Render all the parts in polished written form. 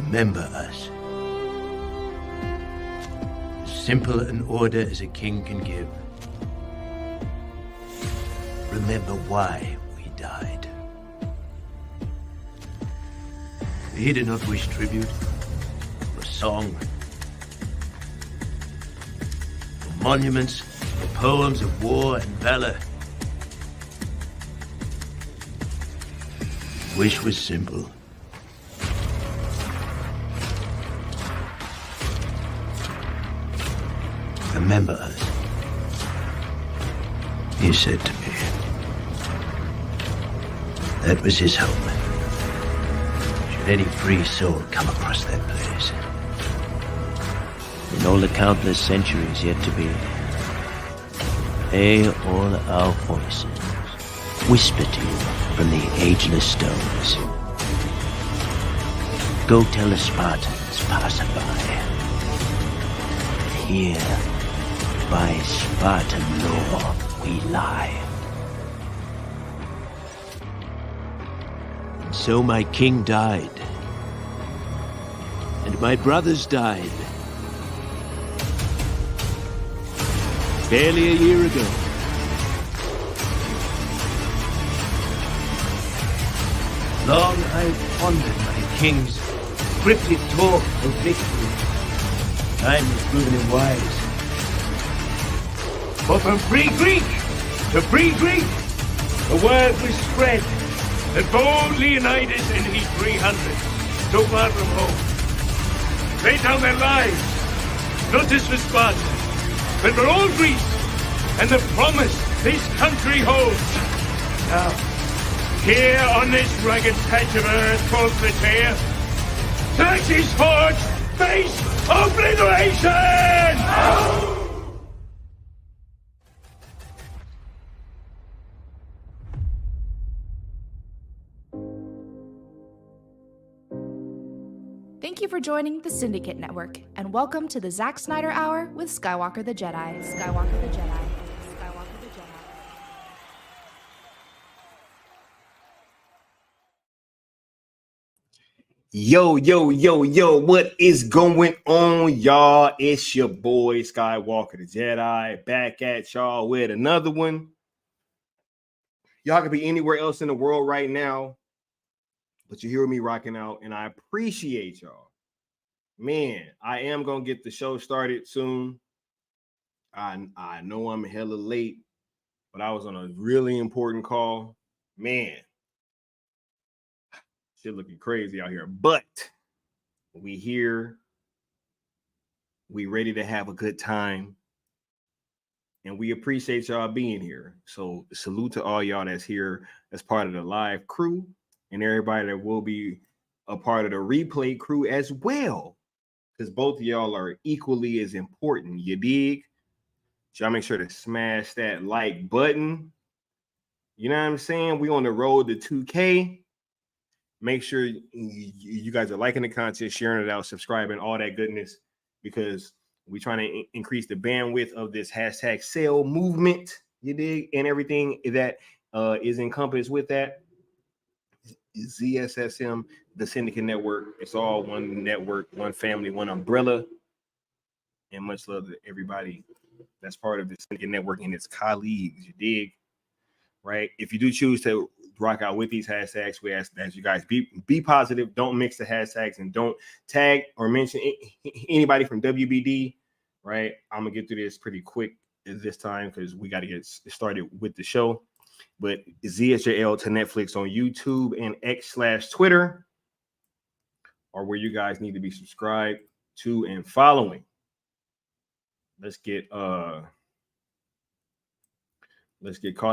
Remember us. As simple an order as a king can give. Remember why we died. He did not wish tribute, or song, or monuments, or poems of war and valor. Wish was simple. Remember us, he said to me. That was his home. Should any free soul come across that place. In all the countless centuries yet to be, may all our voices whisper to you from the ageless stones. Go tell the Spartans passing by that here, by Spartan law, we lie. And so my king died, and my brothers died. Barely a year ago. Long I've pondered my king's cryptic talk of victory. Time has proven him wise. For from free Greek to free Greek, the word was spread that bold Leonidas and his 300, so far from home, laid down their lives, not just for Sparta, but for all Greece, and the promise this country holds. Now, here on this rugged patch of earth called Plataea, Xerxes forged face obliteration! Thank you for joining the Syndicate Network, and welcome to the Zack Snyder Hour with Skywalker the Jedi. Skywalker the Jedi. Skywalker the Jedi. Yo, what is going on, y'all? It's your boy, Skywalker the Jedi, back at y'all with another one. Y'all could be anywhere else in the world right now, but you hear me rocking out, and I appreciate y'all. Man, I am going to get the show started soon. I know I'm hella late, but I was on a really important call. Man, shit looking crazy out here, but we here. We ready to have a good time, and we appreciate y'all being here. So salute to all y'all that's here as part of the live crew, and everybody that will be a part of the replay crew as well, because both of y'all are equally as important. You dig? So y'all make sure to smash that like button. You know what I'm saying? We on the road to 2K. Make sure you guys are liking the content, sharing it out, subscribing, all that goodness, because we're trying to increase the bandwidth of this hashtag sale movement, you dig, and everything that is encompassed with that. ZSSM, the Syndicate Network. It's all one network, one family, one umbrella. And much love to everybody that's part of the Syndicate Network and its colleagues, you dig? Right? If you do choose to rock out with these hashtags, we ask that you guys be positive. Don't mix the hashtags and don't tag or mention anybody from WBD. Right? I'm gonna get through this pretty quick this time because we got to get started with the show. But ZSJL to Netflix on YouTube and X/Twitter are where you guys need to be subscribed to and following. Let's get caught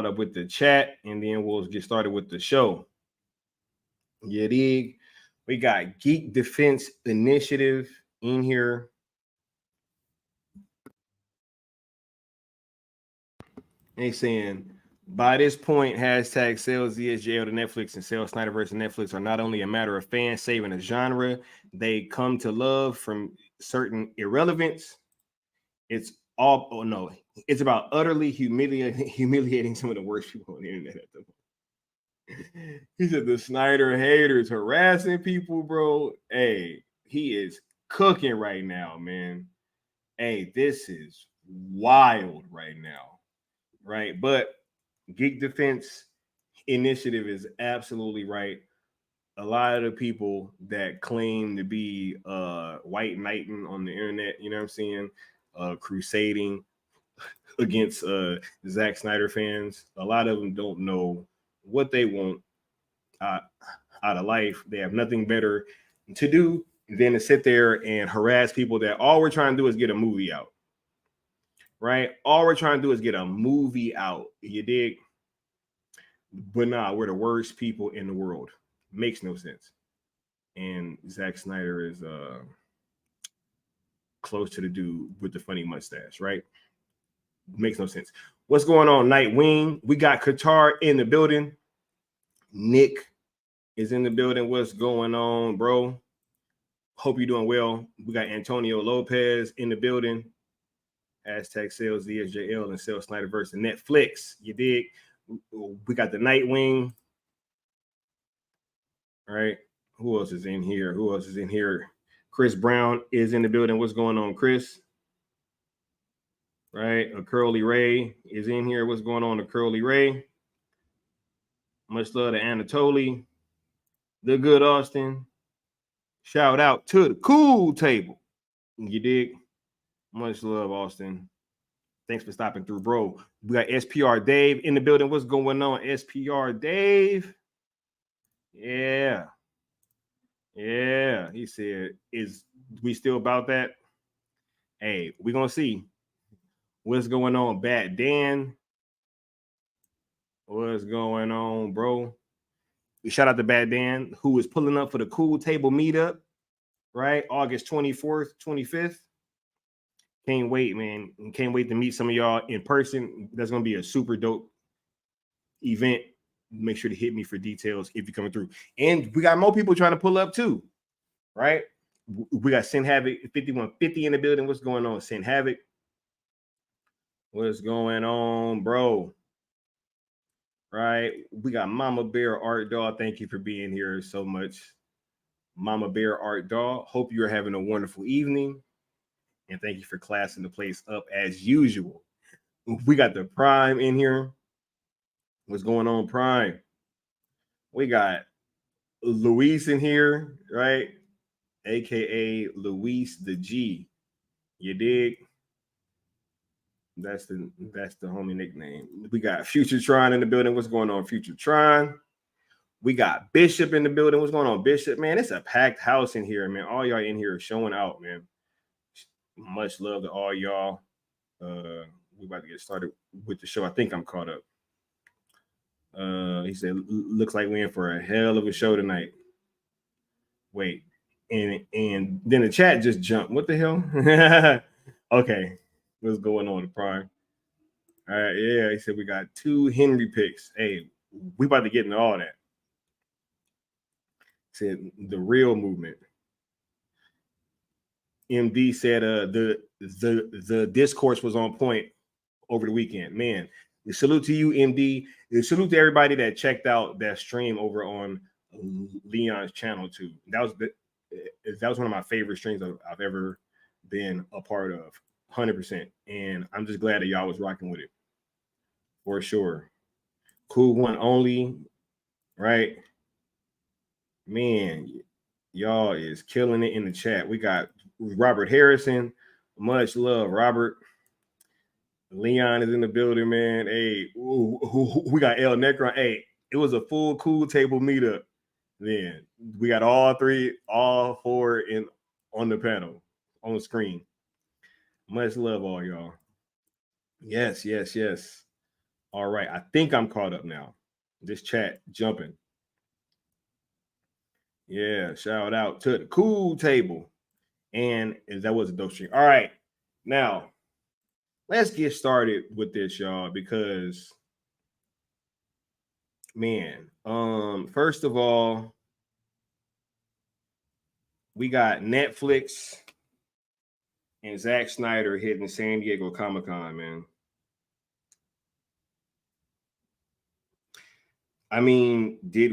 up with the chat, and then we'll get started with the show. You dig? We got Geek Defense Initiative in here. They saying, by this point, hashtag sales ZSJL to Netflix and sales Snyderverse and Netflix are not only a matter of fans saving a genre they come to love from certain irrelevance. It's about utterly humiliating some of the worst people on the internet at the moment. He said the Snyder haters harassing people, bro. Hey, He is cooking right now, man. Hey, this is wild right now, right? But Geek Defense Initiative is absolutely right. A lot of the people that claim to be white knighting on the internet, you know what I'm saying, crusading against Zack Snyder fans, a lot of them don't know what they want out of life. They have nothing better to do than to sit there and harass people that all we're trying to do is get a movie out, right? All we're trying to do is get a movie out. You dig? But nah, we're the worst people in the world. Makes no sense. And Zack Snyder is close to the dude with the funny mustache, right? Makes no sense. What's going on, Nightwing? We got Qatar in the building. Nick is in the building. What's going on, bro? Hope you're doing well. We got Antonio Lopez in the building. Hashtag sales DSJL and sales Snyderverse and Netflix. You dig? We got the Nightwing. All right. Who else is in here? Who else is in here? Chris Brown is in the building. What's going on, Chris? Right. A Curly Ray is in here. What's going on, a Curly Ray? Much love to Anatoly. The good Austin. Shout out to the cool table. You dig? Much love, Austin. Thanks for stopping through, bro. We got SPR Dave in the building. What's going on, SPR Dave? Yeah. Yeah. He said, is we still about that? Hey, we're going to see. What's going on, Bat Dan? What's going on, bro? Shout out to Bad Dan, who is pulling up for the Cool Table meetup, right? August 24th, 25th. Can't wait, man. Can't wait to meet some of y'all in person. That's going to be a super dope event. Make sure to hit me for details if you're coming through. And we got more people trying to pull up too, right? We got Sin Havoc 5150 in the building. What's going on, Sin Havoc? What's going on, bro? Right? We got Mama Bear Art Doll. Thank you for being here so much. Mama Bear Art Doll. Hope you're having a wonderful evening. And thank you for classing the place up as usual. We got the Prime in here. What's going on, Prime? We got Luis in here, right? AKA Luis the G. You dig? That's the homie nickname. We got Futuretron in the building. What's going on, Futuretron? We got Bishop in the building. What's going on, Bishop? Man, it's a packed house in here, man. All y'all in here showing out, man. Much love to all y'all. We about to get started with the show. I think I'm caught up. He said, looks like we're in for a hell of a show tonight. Wait, and then the chat just jumped. What the hell? Okay, what's going on, Prime? All right, yeah, he said we got 2 Henry picks. Hey, we about to get into all that. Said the real movement. MD said the discourse was on point over the weekend. Man, salute to you, MD. Salute to everybody that checked out that stream over on Leon's channel too. That was one of my favorite streams I've ever been a part of, 100%. And I'm just glad that y'all was rocking with it for sure. Cool one only, right? Man, y'all is killing it in the chat. We got Robert Harrison. Much love, Robert. Leon is in the building, man. Hey, we got El Necron. Hey, it was a full Cool Table meetup. Then we got all four on the panel, on the screen. Much love, all y'all. Yes. All right, I think I'm caught up now. This chat jumping. Yeah, shout out to the Cool Table. And that was a dope stream. All right, now let's get started with this, y'all, because man, first of all, we got Netflix and Zack Snyder hitting San Diego Comic-Con, man. I mean, did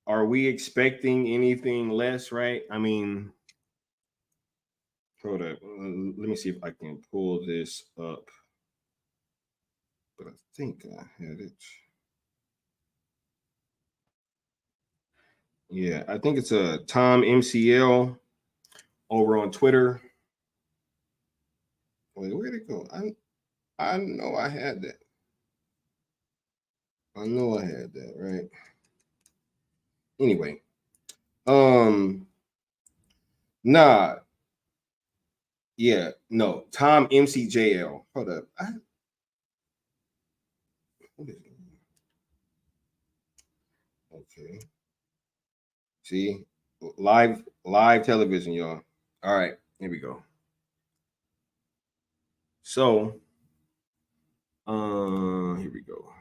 are we expecting anything less, right? I mean, hold up. Let me see if I can pull this up. But I think I had it. Yeah, I think it's a Tom MCL over on Twitter. Wait, where'd it go? I know I had that. I know I had that, right? Anyway, nah, yeah, no, Tom MCJL. Hold up, what is it? Okay, see, live television, y'all. All right, here we go. So, here we go.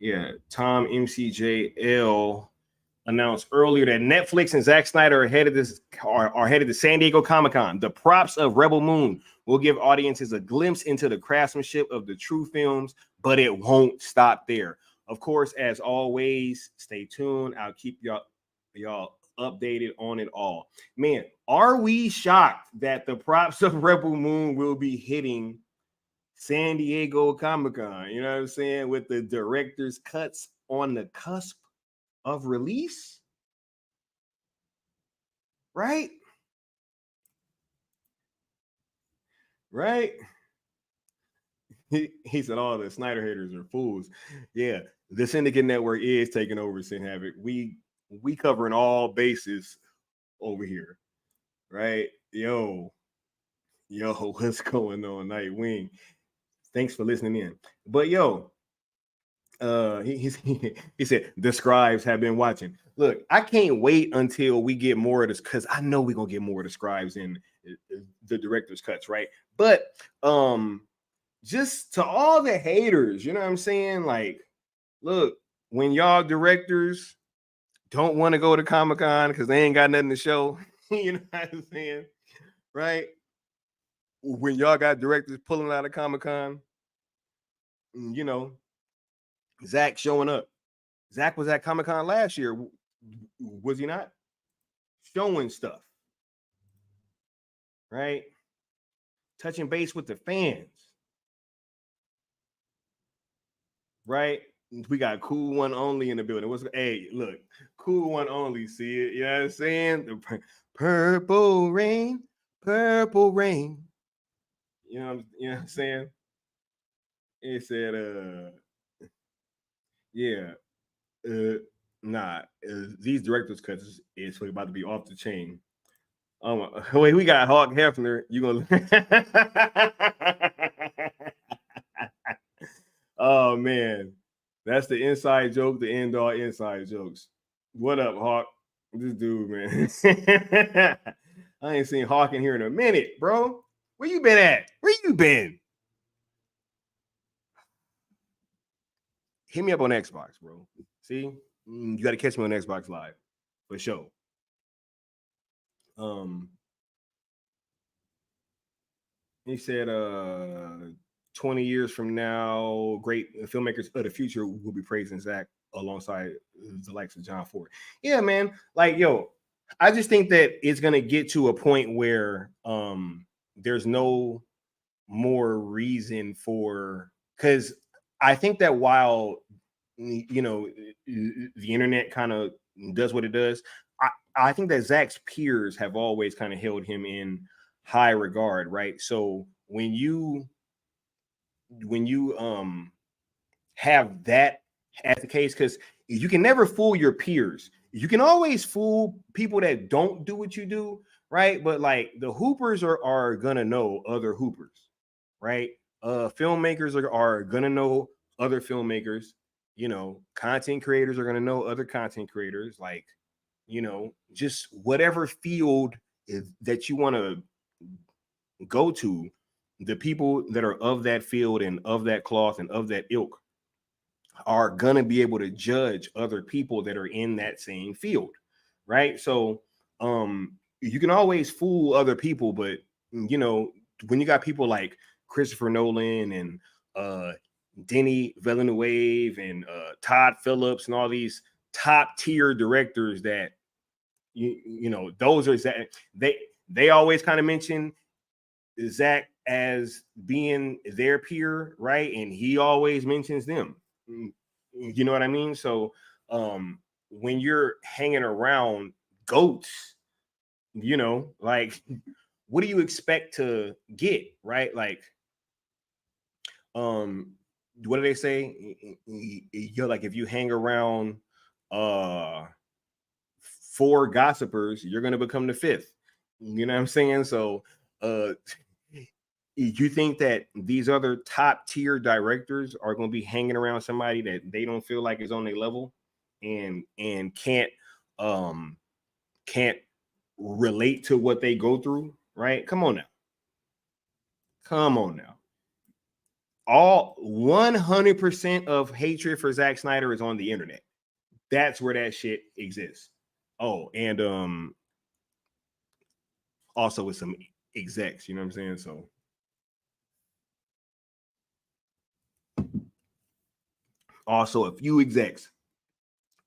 Yeah, Tom MCJL announced earlier that Netflix and Zack Snyder are headed to San Diego Comic-Con. The props of Rebel Moon will give audiences a glimpse into the craftsmanship of the true films, but it won't stop there. Of course, as always, stay tuned. I'll keep y'all updated on it all. Man, are we shocked that the props of Rebel Moon will be hitting San Diego Comic-Con? You know what I'm saying? With the director's cuts on the cusp of release, right? He said all the Snyder haters are fools. Yeah, the Syndicate Network is taking over Sin Havoc. We covering all bases over here, right? Yo, what's going on, Nightwing? Thanks for listening in. But yo, he said the scribes have been watching. Look, I can't wait until we get more of this, because I know we're gonna get more of the scribes in the director's cuts, right? But just to all the haters, you know what I'm saying? Like, look, when y'all directors don't want to go to Comic-Con because they ain't got nothing to show, you know what I'm saying? Right? When y'all got directors pulling out of Comic-Con, you know, Zach showing up. Zach was at Comic-Con last year. Was he not? Showing stuff. Right? Touching base with the fans. Right? We got Cool One Only in the building. Hey, look, Cool One Only, see it? You know what I'm saying? The purple rain, purple rain. You know what I'm saying? It said, yeah, these director's cuts is about to be off the chain. Wait, we got Hawk Hefner. You gonna? Oh man, that's the inside joke. The end all inside jokes. What up, Hawk? This dude, man. I ain't seen Hawk in here in a minute, bro. Where you been at? Where you been? Hit me up on Xbox, bro. See, you got to catch me on Xbox Live for sure. He said, 20 years from now, great filmmakers of the future will be praising Zach alongside the likes of John Ford. Yeah, man. Like, yo, I just think that it's gonna get to a point where there's no more reason for, because I think that while you know the internet kind of does what it does, I think that Zach's peers have always kind of held him in high regard, right? So when you have that as the case, because you can never fool your peers. You can always fool people that don't do what you do, right? But like the hoopers are gonna know other hoopers, right? Filmmakers are gonna know other filmmakers. You know, content creators are gonna know other content creators. Like, you know, just whatever field that you want to go to, the people that are of that field and of that cloth and of that ilk are going to be able to judge other people that are in that same field, right? So you can always fool other people, but you know, when you got people like Christopher Nolan and Denis Villeneuve and Todd Phillips and all these top tier directors that you know, those are they always kind of mention Zack as being their peer, right? And he always mentions them. You know what I mean? So when you're hanging around goats, you know, like what do you expect to get, right? Like what do they say? You're like, if you hang around 4 gossipers, you're gonna become the 5th. You know what I'm saying? So you think that these other top tier directors are going to be hanging around somebody that they don't feel like is on their level and can't relate to what they go through, right? Come on now. All 100% of hatred for Zack Snyder is on the internet. That's where that shit exists. Oh, and also with some execs, you know what I'm saying? So also a few execs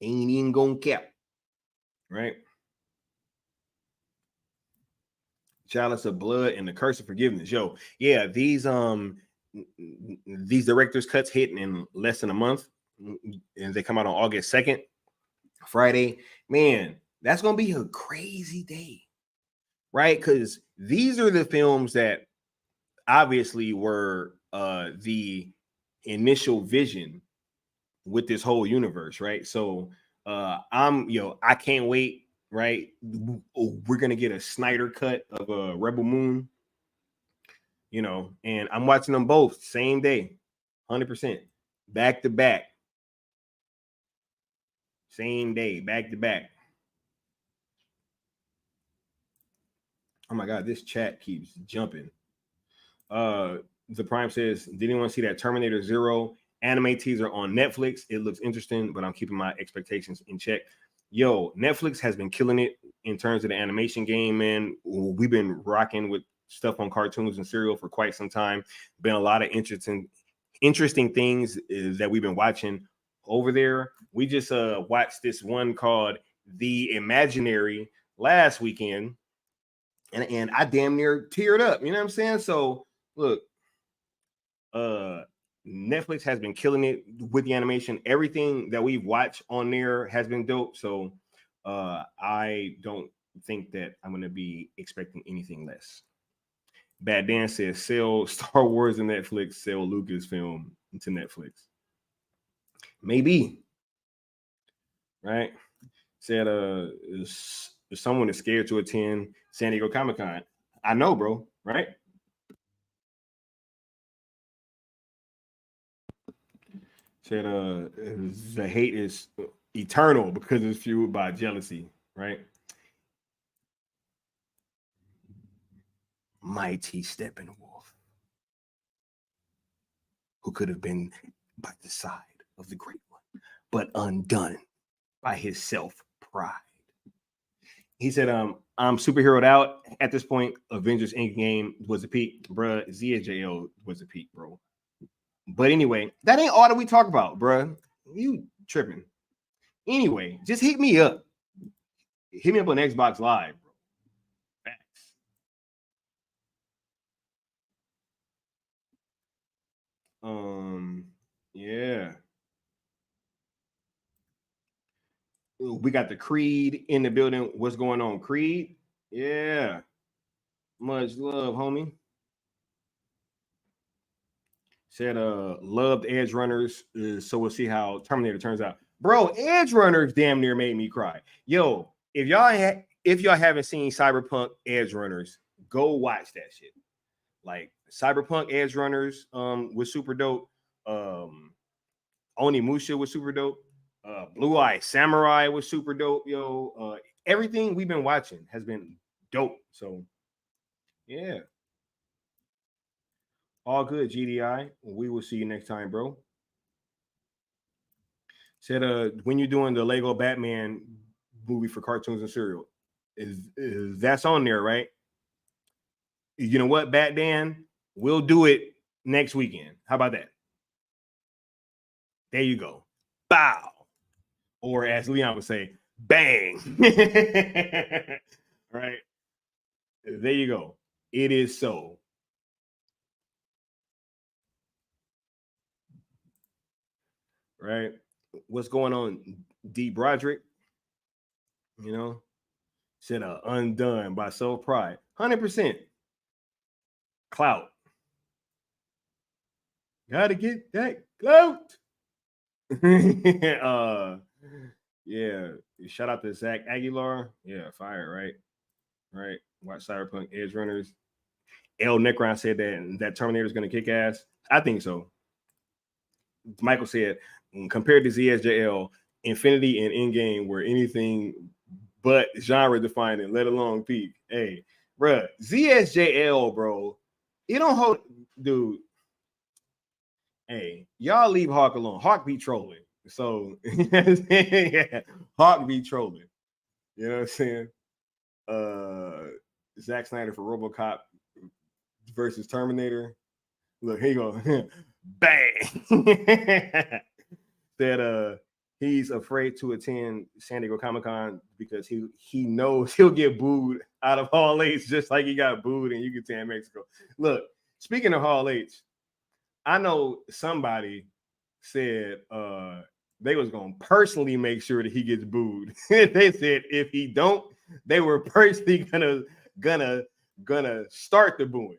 ain't even gonna cap, right? Chalice of Blood and the Curse of Forgiveness. Yo, yeah, these director's cuts hitting in less than a month, and they come out on August 2nd, Friday. Man, that's gonna be a crazy day, right? Because these are the films that obviously were the initial vision with this whole universe, right? So I can't wait, right? We're gonna get a Snyder cut of a Rebel Moon, you know, and I'm watching them both same day, 100%, back to back, same day, back to back. Oh my god, this chat keeps jumping. The Prime says, did anyone see that Terminator 0 anime teaser on Netflix? It looks interesting, but I'm keeping my expectations in check. Yo, Netflix has been killing it in terms of the animation game, man. We've been rocking with stuff on cartoons and serial for quite some time. Been a lot of interesting things that we've been watching over there. We just watched this one called The Imaginary last weekend, and I damn near teared up. You know what I'm saying? So look, Netflix has been killing it with the animation. Everything that we've watched on there has been dope. So I don't think that I'm gonna be expecting anything less. Bad Dan says sell Star Wars to Netflix, sell Lucasfilm to Netflix. Maybe. Right? Said someone is scared to attend San Diego Comic-Con. I know, bro, right? Said the hate is eternal because it's fueled by jealousy, right? Mighty Steppenwolf, who could have been by the side of the Great One, but undone by his self-pride. He said, I'm superheroed out at this point. Avengers Endgame was a peak, bruh. ZSJL was a peak, bro. But anyway, that ain't all that we talk about, bruh. You tripping. Anyway, just hit me up. Hit me up on Xbox Live, bro. Facts. Yeah. We got the Creed in the building. What's going on, Creed? Yeah. Much love, homie. Said loved Edge Runners, so we'll see how Terminator turns out. Bro, Edge Runners damn near made me cry. Yo, if y'all haven't seen Cyberpunk Edge Runners, go watch that shit. Like Cyberpunk Edge Runners was super dope. Onimusha was super dope. Blue Eye Samurai was super dope, yo. Everything we've been watching has been dope. So yeah. All good, GDI. We will see you next time, bro. Said when you're doing the Lego Batman movie for cartoons and cereal, is that's on there, right? You know what, Batman? We'll do it next weekend. How about that? There you go. Bow. or as Leon would say, bang. Right? There you go. It is so. Right? What's going on, D. Broderick? You know, said undone by self pride. 100%. Clout. Gotta get that clout. Yeah. Shout out to Zach Aguilar. Yeah, fire, right? Right. Watch Cyberpunk Edge Runners. L. Necron said that Terminator is going to kick ass. I think so. Michael said, compared to ZSJL, Infinity and Endgame were anything but genre defining, let alone peak. Hey, bruh, ZSJL, bro, it don't hold, dude. Hey, y'all leave Hawk alone. Hawk be trolling. So, yeah, Hawk be trolling. You know what I'm saying? Zack Snyder for RoboCop versus Terminator. Look, here you go. Bang. That he's afraid to attend San Diego Comic-Con because he knows he'll get booed out of Hall H just like he got booed in Yucatan, Mexico. Look, speaking of Hall H, I know somebody said they was gonna personally make sure that he gets booed. They said if he don't, they were personally gonna start the booing.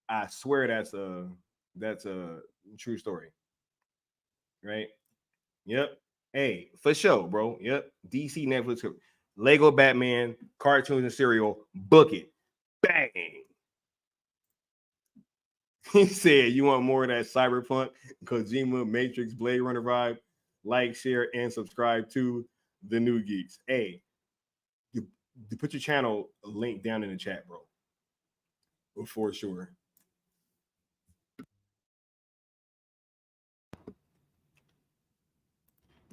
I swear that's a true story. Right? Yep. Hey, for sure, bro. Yep. DC, Netflix, Lego Batman, cartoons and cereal, book it. Bang. He said, you want more of that Cyberpunk, Kojima, Matrix, Blade Runner vibe? Like, share, and subscribe to The New Geeks. Hey, you put your channel link down in the chat, bro. For sure.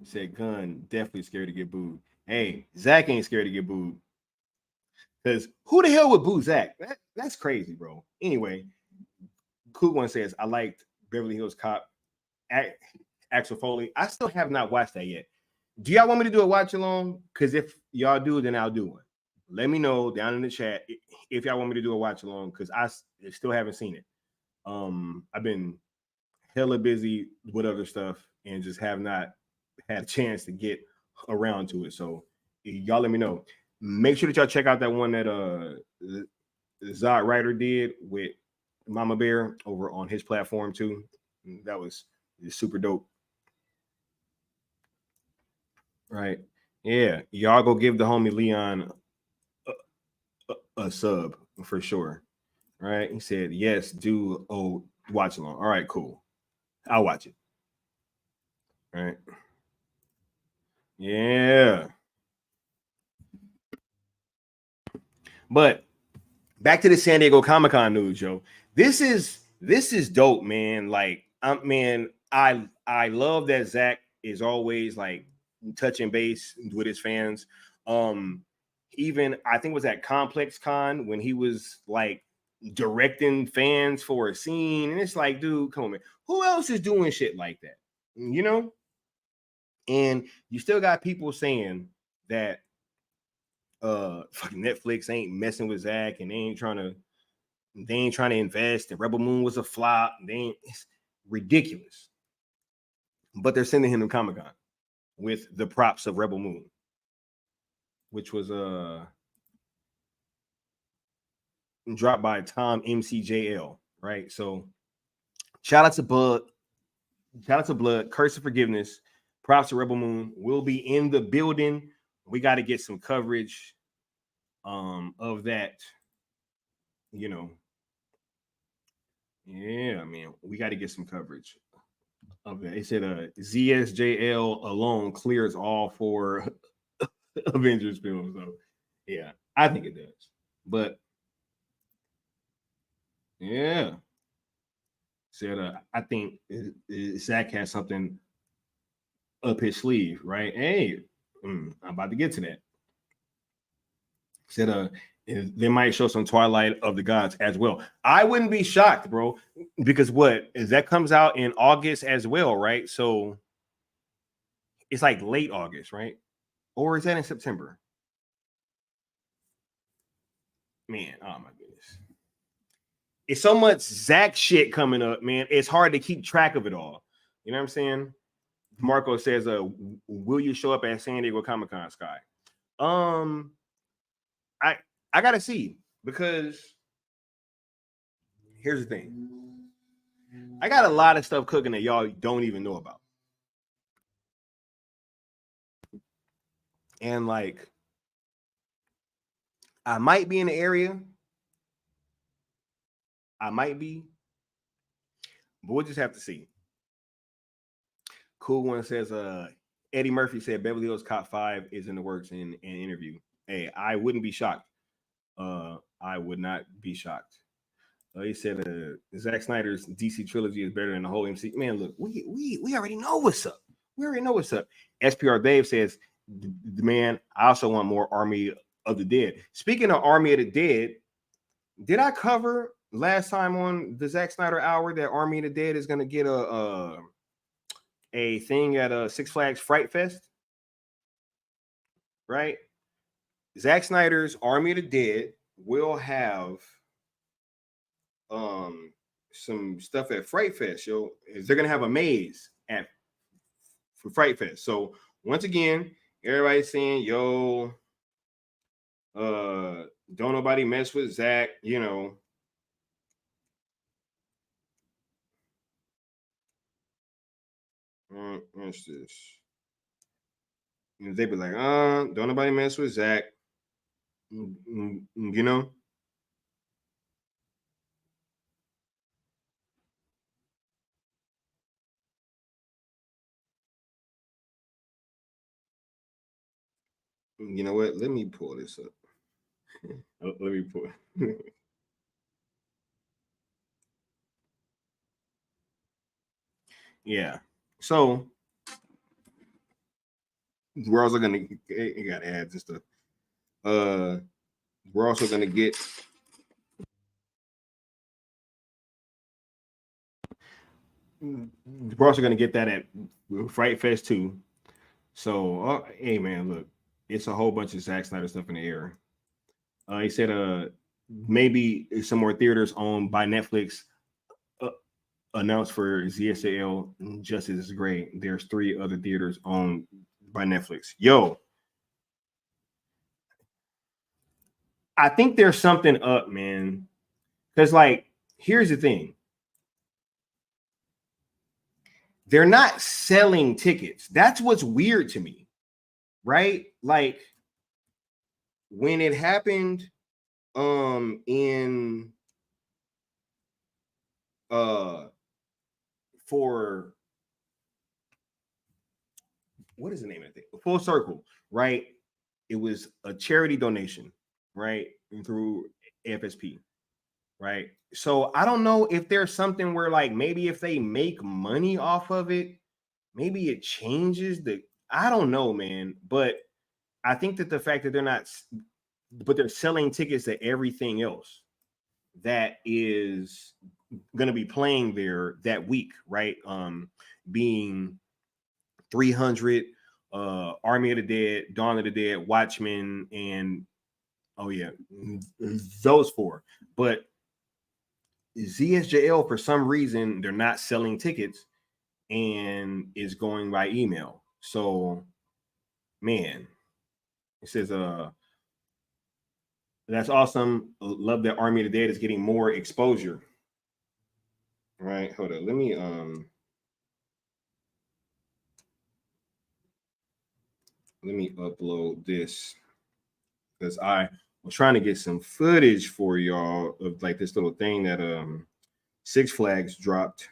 Said Gun definitely scared to get booed. Hey, Zach ain't scared to get booed. Because who the hell would boo Zach? That's crazy, bro. Anyway, Cool One says, I liked Beverly Hills Cop, Axel Foley. I still have not watched that yet. Do y'all want me to do a watch along? Because if y'all do, then I'll do one. Let me know down in the chat if y'all want me to do a watch along, because I still haven't seen it. I've been hella busy with other stuff and just have not had a chance to get around to it. So y'all let me know. Make sure that y'all check out that one that Zack Ryder did with Mama Bear over on his platform too. That was super dope. Right. Yeah. Y'all go give the homie Leon a sub for sure. Right. He said, yes, do watch along. All right, cool. I'll watch it. All right. Yeah. But back to the San Diego Comic-Con news, Joe. This is dope, man. Like, man, I love that Zach is always like touching base with his fans. Even I think it was at Complex Con when he was like directing fans for a scene, and it's like, dude, come on, man. Who else is doing shit like that? You know? And you still got people saying that fucking Netflix ain't messing with Zach and they ain't trying to invest, and Rebel Moon was a flop. It's ridiculous. But they're sending him to Comic-Con with the props of Rebel Moon, which was dropped by Tom MCJL, right? So shout out to Blood, Curse of Forgiveness, props to Rebel Moon. We'll be in the building. We got to get some coverage of that, you know. Yeah, man, we got to get some coverage of that. It said ZSJL alone clears all 4 Avengers films. So yeah, I think it does. But yeah, said I think Zach has something up his sleeve, right? Hey, I'm about to get to that. Said they might show some Twilight of the Gods as well. I wouldn't be shocked, bro, because that comes out in August as well, right? So It's like late August, right? Or is that in September? Man, oh my goodness. It's so much Zack shit coming up, man. It's hard to keep track of it all. You know what I'm saying? Marco says, will you show up at San Diego Comic-Con, Sky? I gotta see, because here's the thing. I got a lot of stuff cooking that y'all don't even know about. And like, I might be in the area. I might be, but we'll just have to see. Cool One says, Eddie Murphy said Beverly Hills Cop 5 is in the works in an interview. Hey, I wouldn't be shocked. I would not be shocked. He said Zack Snyder's DC trilogy is better than the whole MCU. Man, look, we already know what's up. We already know what's up. SPR Dave says, man, I also want more Army of the Dead. Speaking of Army of the Dead, did I cover last time on the Zack Snyder Hour that Army of the Dead is going to get a thing at Six Flags Fright Fest? Right? Zack Snyder's Army of the Dead will have some stuff at Fright Fest. Yo, they're gonna have a maze for Fright Fest. So once again, everybody's saying, yo, don't nobody mess with Zack, you know. What's this? They be like, don't nobody mess with Zack. You know. You know what? Let me pull this up. Let me pull. Yeah. So we're also gonna you gotta add this stuff. We're also gonna get that at Fright Fest too. So hey man, look, it's a whole bunch of Zack Snyder stuff in the air. He said maybe some more theaters owned by Netflix announced for ZSL Justice is great. There's 3 other theaters owned by Netflix. Yo, I think there's something up, man. Because like, here's the thing. They're not selling tickets. That's what's weird to me, right? Like when it happened in for what is the name of it? Full Circle, right? It was a charity donation, right? Through FSP, right? So I don't know if there's something where like maybe if they make money off of it, maybe it changes the, I don't know, man. But I think that the fact that they're selling tickets to everything else that is going to be playing there that week, right? Being 300, Army of the Dead, Dawn of the Dead, Watchmen, and those 4. But ZSJL, for some reason, they're not selling tickets and is going by email. So, man, it says, that's awesome. Love that Army of the Dead is getting more exposure. All right, hold on. Let me upload this because I was trying to get some footage for y'all of like this little thing that Six Flags dropped,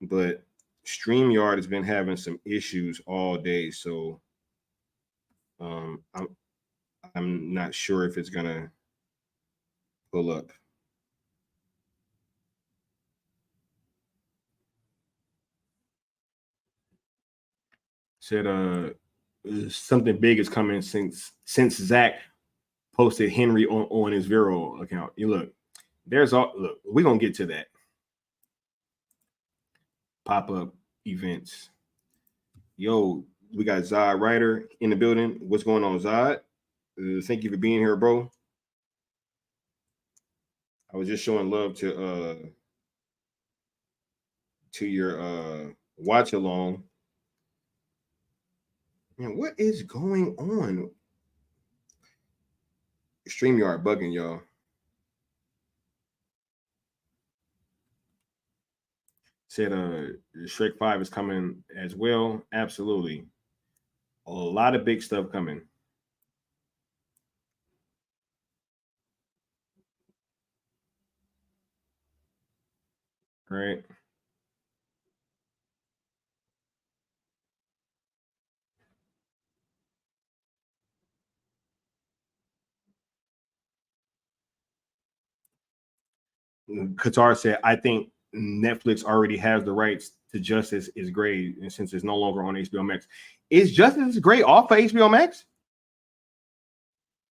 but StreamYard has been having some issues all day, so I'm not sure if it's gonna pull up. Said something big is coming since Zack posted Henry on his Vero account. You look, we're gonna get to that. Pop-up events. Yo, we got Zod Ryder in the building. What's going on, Zod? Thank you for being here, bro. I was just showing love to your watch along. Man, what is going on? StreamYard bugging, y'all. Said Shrek 5 is coming as well. Absolutely. A lot of big stuff coming. Right. Qatar said, I think Netflix already has the rights to Justice is Great, and since it's no longer on HBO Max. Is Justice is Great off of HBO Max?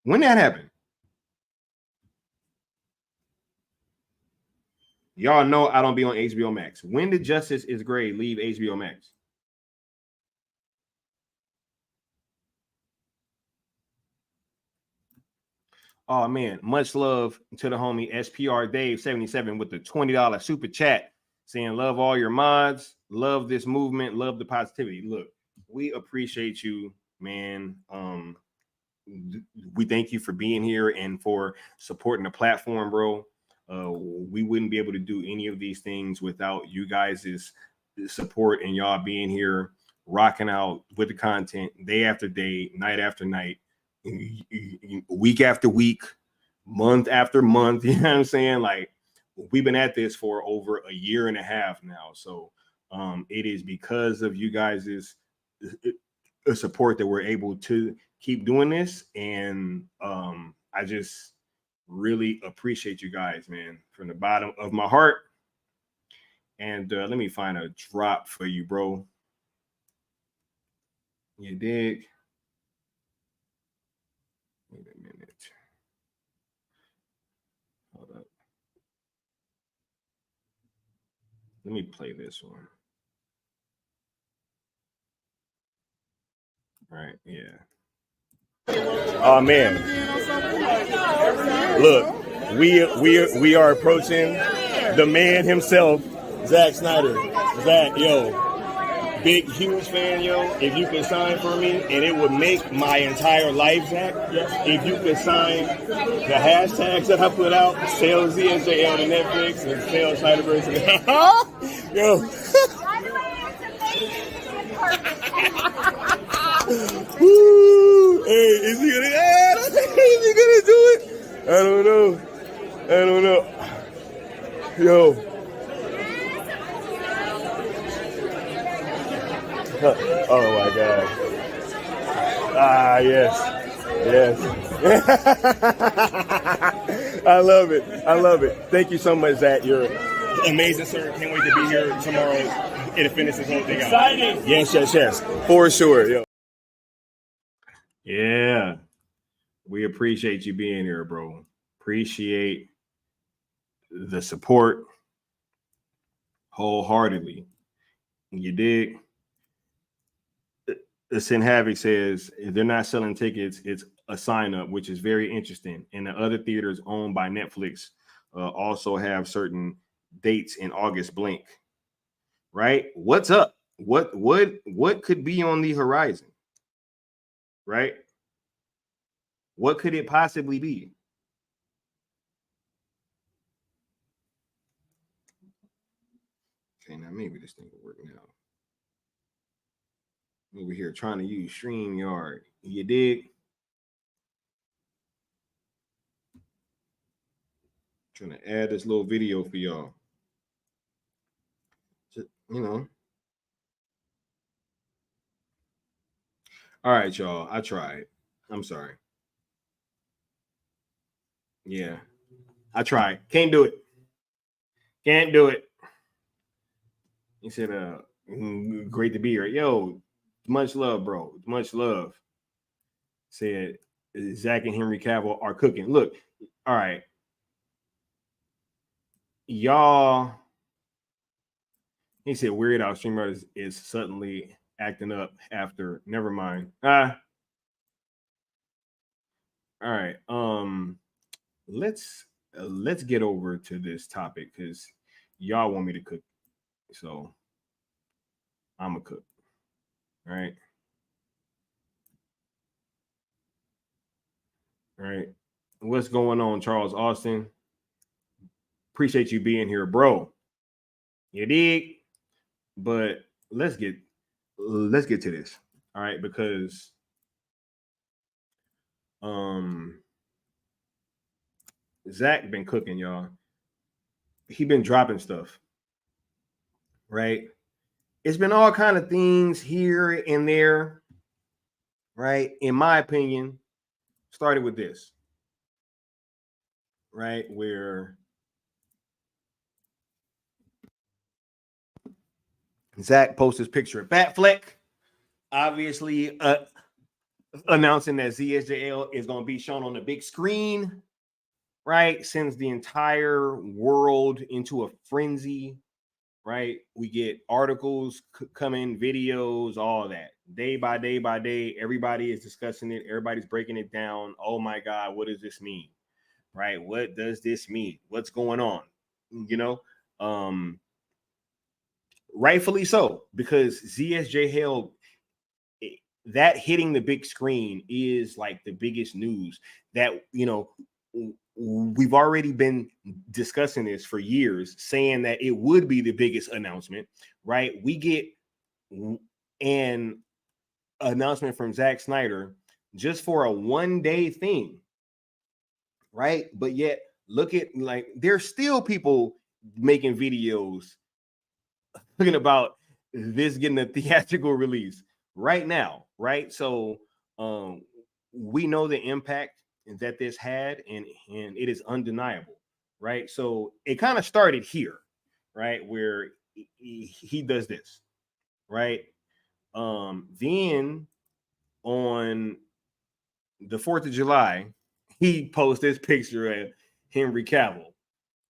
When that happened? Y'all know I don't be on HBO Max. When did Justice is Great leave HBO Max? Oh man, much love to the homie SPR Dave 77 with the $20 super chat saying love all your mods, love this movement, love the positivity. Look, we appreciate you, man. We thank you for being here and for supporting the platform, bro. We wouldn't be able to do any of these things without you guys' support and y'all being here, rocking out with the content day after day, night after night, week after week, month after month. You know what I'm saying? Like, we've been at this for over a year and a half now. So it is because of you guys' support that we're able to keep doing this. And I just really appreciate you guys, man, from the bottom of my heart. And let me find a drop for you, bro. You dig? Wait a minute. Hold up. Let me play this one. All right, yeah. Oh man. Look, we are approaching the man himself, Zack Snyder. Zack, yo, big, huge fan, yo. If you can sign for me, and it would make my entire life, Zack. If you could sign the hashtags that I put out, sales ZSJL to Netflix and sales Snyderverse. Yo. Woo. Hey, is he gonna do it? I don't know. Yo. Oh my God. Ah, yes. I love it. Thank you so much, Zach. You're amazing, sir. Can't wait to be here tomorrow and to finish this whole thing out. Exciting. Yes. For sure. Yo. Yeah. We appreciate you being here, bro. Appreciate the support wholeheartedly. You dig? Sin Havoc says if they're not selling tickets, it's a sign up, which is very interesting. And the other theaters owned by Netflix also have certain dates in August. Blink, right? What's up? What could be on the horizon? Right? What could it possibly be? Okay, now maybe this thing will work now. Over here trying to use StreamYard. You dig? Trying to add this little video for y'all. Just, you know. All right, y'all. I tried. I'm sorry. Yeah. I tried. Can't do it. He said, great to be here. Yo, much love, bro. Much love. Said Zach and Henry Cavill are cooking. Look, all right. Y'all, he said Weird Al StreamYard is suddenly acting up after. Never mind. All right. Let's get over to this topic because y'all want me to cook, so I'm a cook. All right. All right. What's going on, Charles Austin? Appreciate you being here, bro. You dig? But let's get to this. All right, because Zach been cooking, y'all. He been dropping stuff, right? It's been all kind of things here and there, right? In my opinion, started with this, right? Where Zach posts his picture of Batfleck, obviously announcing that ZSJL is going to be shown on the big screen, right? Sends the entire world into a frenzy, right? We get articles coming, videos, all that. Day by day by day, everybody is discussing it. Everybody's breaking it down. Oh my God, what does this mean? Right? What does this mean? What's going on? You know, rightfully so, because ZSJ held that hitting the big screen is like the biggest news that, you know, we've already been discussing this for years, saying that it would be the biggest announcement, right? We get an announcement from Zack Snyder just for a one-day thing, right? But yet, look at, like, there's still people making videos talking about this getting a theatrical release right now, right? So we know the impact that this had, and it is undeniable, right? So it kind of started here, right, where he does this, right? Then on the 4th of July, he posts this picture of Henry Cavill,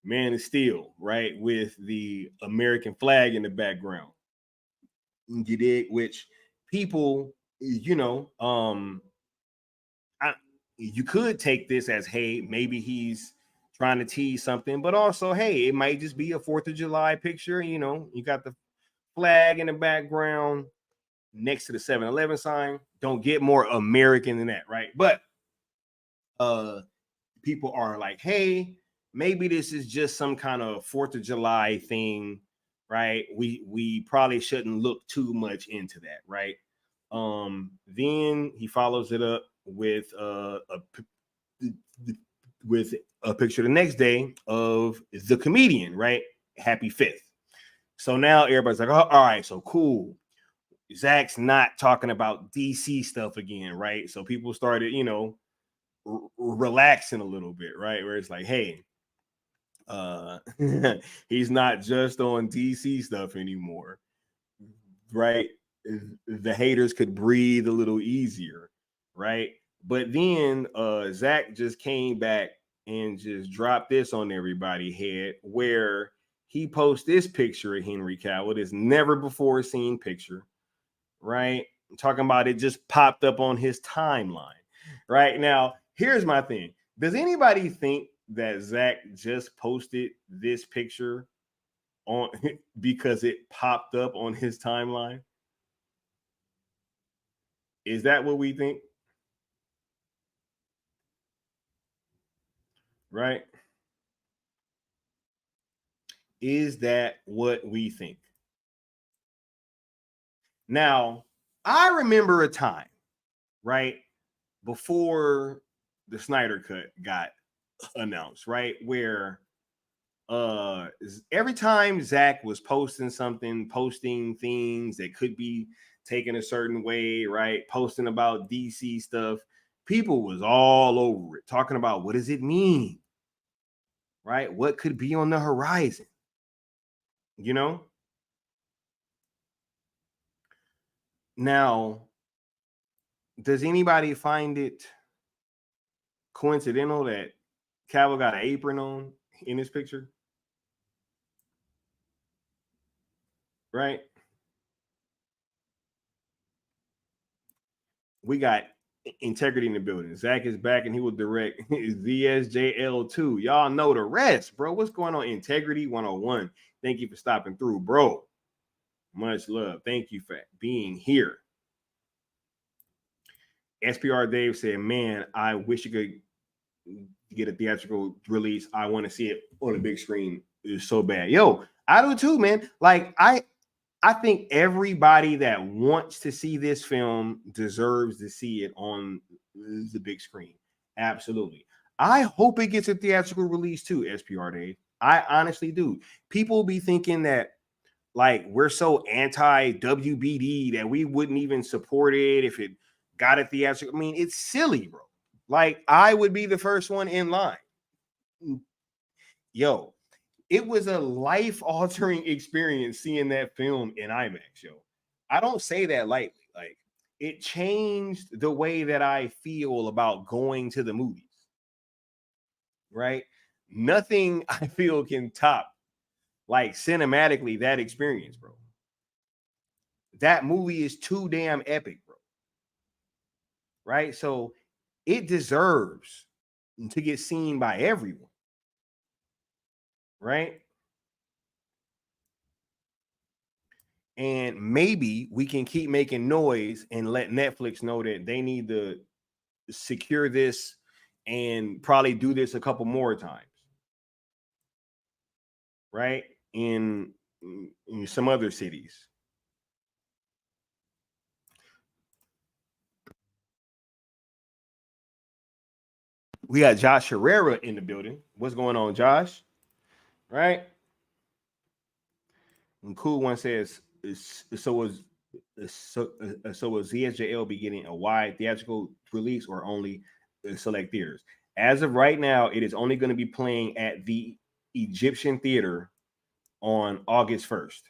Man of Steel, right, with the American flag in the background. You did, which people, you know, you could take this as, hey, maybe he's trying to tease something, but also, hey, it might just be a 4th of July picture. You know, you got the flag in the background next to the 7-Eleven sign. Don't get more American than that, right? But people are like, hey, maybe this is just some kind of 4th of July thing, right? We probably shouldn't look too much into that, right? Then he follows it up with a picture the next day of the comedian, right? Happy 5th. So now everybody's like, oh, all right, so cool. Zach's not talking about DC stuff again, right? So people started, you know, relaxing a little bit, right? Where it's like, hey, he's not just on DC stuff anymore, right? The haters could breathe a little easier, right? But then Zach just came back and just dropped this on everybody's head, where he posts this picture of Henry Cavill, this never before seen picture, right? I'm talking about it just popped up on his timeline, right? Now, here's my thing. Does anybody think that Zach just posted this picture on because it popped up on his timeline? Is that what we think? Right? Is that what we think? Now, I remember a time, right, before the Snyder Cut got announced, right, where every time Zach was posting things that could be taken a certain way, right, posting about DC stuff, people was all over it, talking about what does it mean, right? What could be on the horizon, you know? Now, does anybody find it coincidental that Cavill got an apron on in this picture? Right? We got integrity in the building. Zach is back and he will direct ZSJL2. Y'all know the rest, bro. What's going on? Integrity 101. Thank you for stopping through, bro. Much love. Thank you for being here. SPR Dave said, man, I wish you could get a theatrical release. I want to see it on the big screen. It's so bad. Yo, I do too, man. Like, I think everybody that wants to see this film deserves to see it on the big screen. Absolutely. I hope it gets a theatrical release too, SPR Dave. I honestly do. People be thinking that like we're so anti-WBD that we wouldn't even support it if it got a theatrical. I mean, it's silly, bro. Like, I would be the first one in line. Yo, it was a life-altering experience seeing that film in IMAX, yo. I don't say that lightly. Like, it changed the way that I feel about going to the movies. Right? Nothing I feel can top, like, cinematically that experience, bro. That movie is too damn epic, bro. Right? So it deserves to get seen by everyone. Right? And maybe we can keep making noise and let Netflix know that they need to secure this and probably do this a couple more times. Right? In some other cities. We got Josh Herrera in the building. What's going on, Josh? Right? And Cool One says, so was ZSJL be getting a wide theatrical release or only select theaters? As of right now, it is only going to be playing at the Egyptian Theater on August 1st.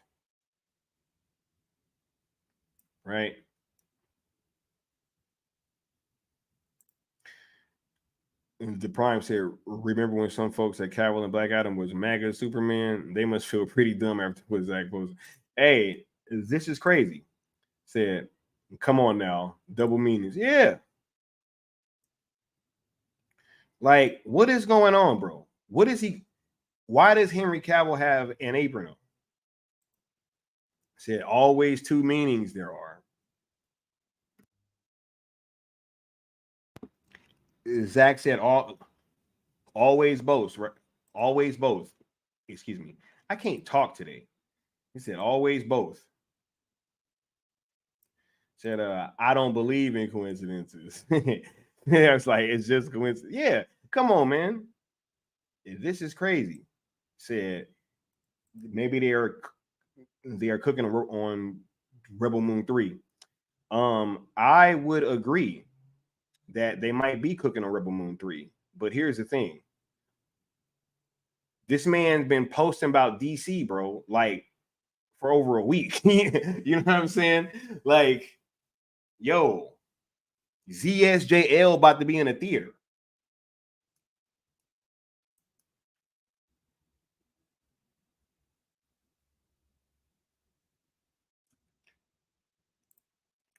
Right? And the Prime said, remember when some folks at Cavill and Black Adam was MAGA Superman? They must feel pretty dumb after what Zach posted. Hey, this is crazy. Said, come on now, double meanings. Yeah. Like, what is going on, bro? What is he? Why does Henry Cavill have an apron on? Said, always two meanings there are. Zach said, always both, right? Always both. Excuse me. I can't talk today. He said, always both. Said, I don't believe in coincidences. Yeah, it's like, it's just coincidence. Yeah, come on, man. This is crazy. Said, maybe they are cooking on Rebel Moon 3. I would agree that they might be cooking on Rebel Moon 3. But here's the thing. This man's been posting about DC, bro, like for over a week. You know what I'm saying? Like, yo, ZSJL about to be in a theater.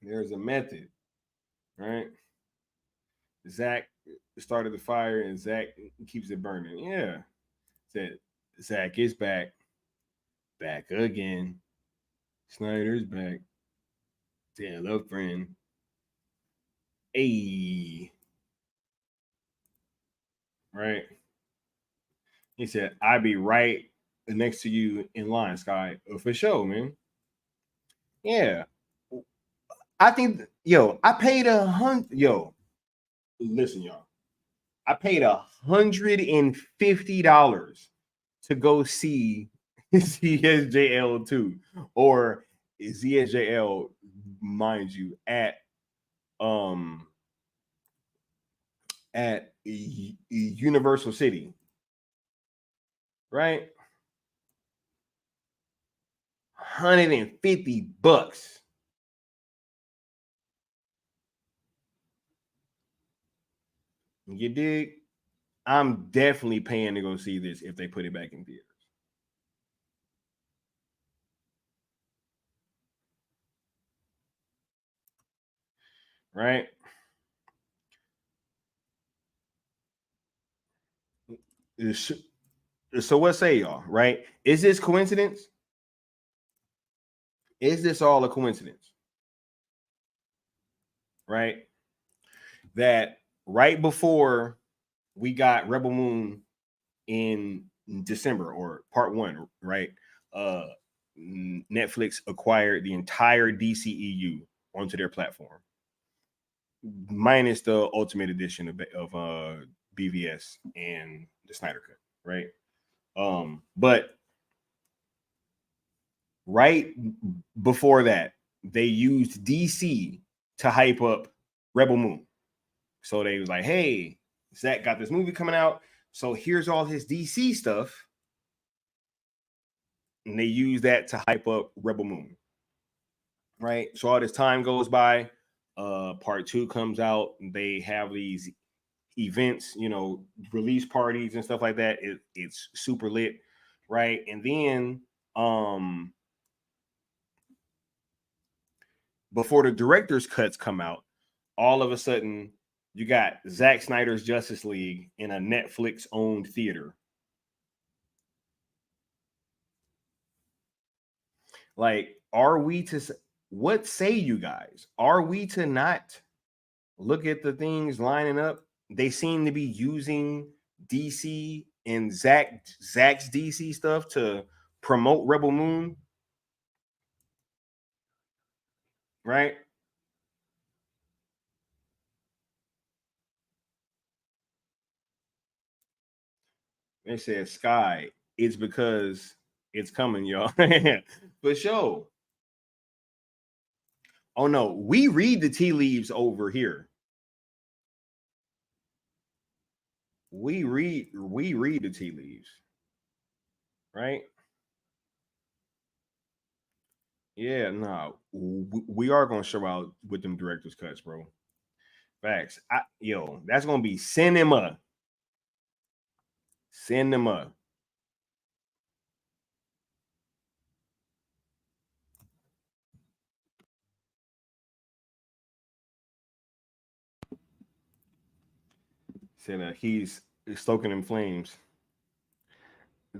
There's a method, right? Zach started the fire and Zach keeps it burning. Yeah. Said Zach is back. Back again. Snyder's back. Tell a friend. Hey. Right. He said, I'll be right next to you in line, Sky. For sure, man. Yeah. I think, I paid $100. Listen, y'all. I paid $150 to go see ZSJL2 or ZSJL, mind you, at Universal City. Right? $150. You dig? I'm definitely paying to go see this if they put it back in theaters. right? So what say y'all, right? Is this coincidence? Is this all a coincidence? Right? That right before we got Rebel Moon in December or part one, right? Netflix acquired the entire DCEU onto their platform, minus the Ultimate Edition of BVS and the Snyder Cut, right? But right before that, they used DC to hype up Rebel Moon. So they was like, hey, Zack got this movie coming out. So here's all his DC stuff. And they use that to hype up Rebel Moon. Right. So all this time goes by. Part two comes out. They have these events, release parties and stuff like that. It's super lit. Right. And then before the director's cuts come out, all of a sudden you got Zack Snyder's Justice League in a Netflix owned theater. Like, what say you guys? Are we to not look at the things lining up? They seem to be using DC and Zack's DC stuff to promote Rebel Moon. Right? They said Sky. It's because it's coming, y'all. For sure. Oh no, we read the tea leaves over here. We read the tea leaves. Right? Yeah, no, we are gonna show out with them director's cuts, bro. Facts. That's gonna be cinema. Cinema. Said he's stoking them flames.